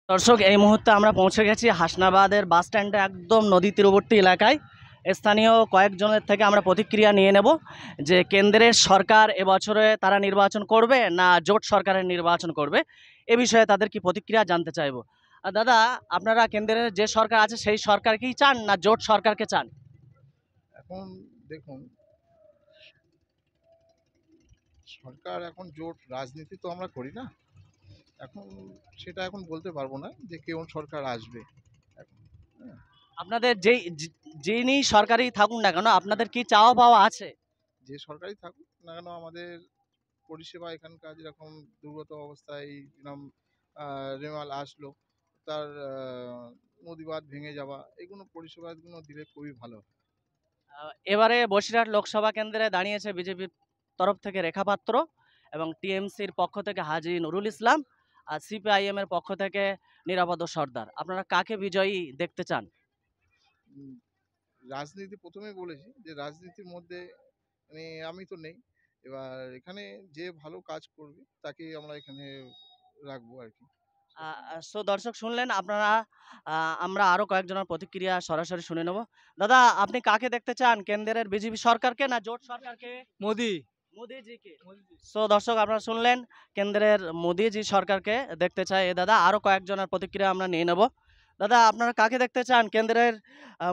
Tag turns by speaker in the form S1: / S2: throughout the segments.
S1: দর্শক, এই মুহূর্তে আমরা পৌঁছে গেছি হাসনাবাদের বাস স্ট্যান্ডে, একদম নদী তীরবর্তী এলাকায়। স্থানীয় কয়েকজনের থেকে আমরা প্রতিক্রিয়া নিয়ে নেব যে কেন্দ্রের সরকার এবছরে তারা নির্বাচন করবে না জোট সরকারের নির্বাচন করবে, এ বিষয়ে তাদের কি প্রতিক্রিয়া জানতে চাইবো। দাদা, আপনারা কেন্দ্রের যে সরকার আছে সেই সরকারকেই চান না জোট সরকারকে চান?
S2: এখন দেখুন, সরকার এখন জোট রাজনীতি তো আমরা করি না। এখন সেটা এখন বলতে পারবো না যে কোন সরকার আসবে এখন। হ্যাঁ,
S1: আপনাদের যিনি সরকারি থাকুন না কেন, আপনাদের কি চাওয়া পাওয়া আছে?
S2: যে সরকারই থাকুক না কেন, আমাদের পরিষেবা এখানকার যেরকম দুর্গত অবস্থায় যেরকম রেমাল আসলো, তার নদী বাঁধ ভেঙে যাওয়া, এগুলো পরিষেবাগুলো দিলে খুবই ভালো হয়।
S1: এবারে বসিরহাট লোকসভা কেন্দ্রে দাঁড়িয়েছে বিজেপির তরফ থেকে রেখা পাত্র এবং টিএমসির পক্ষ থেকে হাজী নুরুল ইসলাম, আর সিপিআইএম এর পক্ষ থেকে নিরাপদ সর্দার। আপনারা কাকে বিজয়ী দেখতে চান?
S2: উম, রাজনীতি প্রথমেই বলেছি যে রাজনীতির মধ্যে মানে আমি তো নেই। এবার এখানে যে ভালো কাজ করবে তাকেই আমরা এখানে রাখবো আর কি।
S1: সো দর্শক, শুনলেন আপনারা। আমরা আরো কয়েকজনের প্রতিক্রিয়া সরাসরি শুনে নেব। দাদা, আপনি কাকে দেখতে চান, কেন্দ্রের বিজেপি সরকারকে না জোট সরকারকে?
S3: মোদি।
S1: মোদিজিকে। সো দর্শক, আপনারা শুনলেন, কেন্দ্রের মোদিজি সরকারকে দেখতে চায় এ দাদা। আরো কয়েকজনের প্রতিক্রিয়া আমরা নিয়ে নেব। দাদা, আপনারা কাকে দেখতে চান, কেন্দ্রের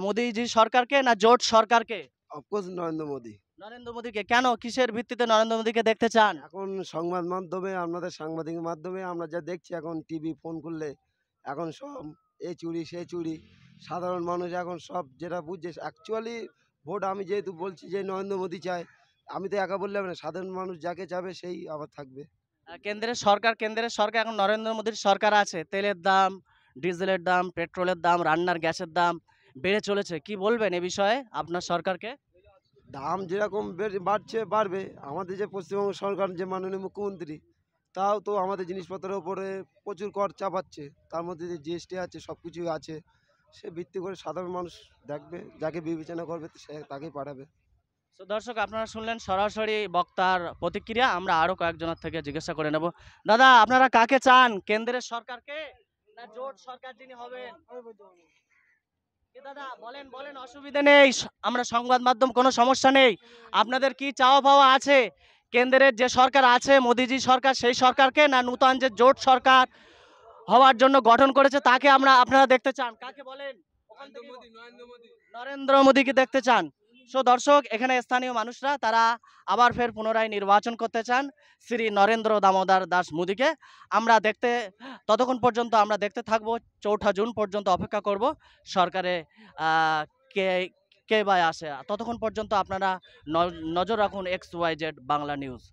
S1: মোদিজি সরকারকে না জোট সরকারকে?
S4: অফকোর্স নরেন্দ্র মোদী।
S1: নরেন্দ্র মোদীকে। কেন, কিসের ভিত্তিতে নরেন্দ্র মোদীকে দেখতে চান?
S4: এখন সংবাদ মাধ্যমে, আপনাদের সাংবাদিক মাধ্যমে আমরা যা দেখছি, এখন টিভি ফোন করলে এখন সব এ চুরি সে চুরি, সাধারণ মানুষ এখন সব যেটা বুঝছে অ্যাকচুয়ালি ভোট আমি যেহেতু বলছি যে নরেন্দ্র মোদী চায়, আমি তো একা বললে হবে না, সাধারণ মানুষ যাকে চাবে সেই আবার থাকবে।
S1: কেন্দ্রের সরকার এখন নরেন্দ্র মোদীর সরকার আছে। তেলের দাম, ডিজেলের দাম, পেট্রোলের দাম, রান্নার গ্যাসের দাম বেড়ে চলেছে। কি বলবেন এ বিষয়ে আপনার সরকারকে?
S4: দাম যেরকম বাড়ছে বাড়বে, আমাদের যে পশ্চিমবঙ্গ সরকার, যে মাননীয় মুখ্যমন্ত্রী, তাও তো আমাদের জিনিসপত্রের উপরে প্রচুর কর চাপাচ্ছে। তার মধ্যে যে জিএসটি আছে, সব কিছুই আছে, সে ভিত্তি করে সাধারণ মানুষ দেখবে, যাকে বিবেচনা করবে সে তাকেই পাঠাবে।
S1: তো দর্শক, আপনারা শুনলেন সরাসরি বক্তার প্রতিক্রিয়া। আমরা আরো কয়েকজনের থেকে জিজ্ঞাসা করে নেব। দাদা, আপনারা কাকে চান, কেন্দ্রের সরকারকে না জোট সরকার যিনি হবেন? কি দাদা, বলেন বলেন, অসুবিধা নেই, আমরা সংবাদ মাধ্যম, কোনো সমস্যা নেই। আপনাদের কি চাওয়া পাওয়া আছে, কেন্দ্রের যে সরকার আছে মোদিজি সরকার, সেই সরকারকে না নূতন যে জোট সরকার হওয়ার জন্য গঠন করেছে তাকে আপনারা দেখতে চান? কাকে বলেন? ওখান থেকে নরেন্দ্র মোদীকে দেখতে চান। সো দর্শক, এখানে স্থানীয় মানুষরা তারা আবার ফের পুনরায় নির্বাচন করতে চান শ্রী নরেন্দ্র দামোদর দাস মোদীকে। ততক্ষণ পর্যন্ত আমরা দেখতে থাকবো, 4 জুন পর্যন্ত অপেক্ষা করব সরকারে কে কে বা আসে। ততক্ষণ পর্যন্ত আপনারা নজর রাখুন XYZ বাংলা নিউজ।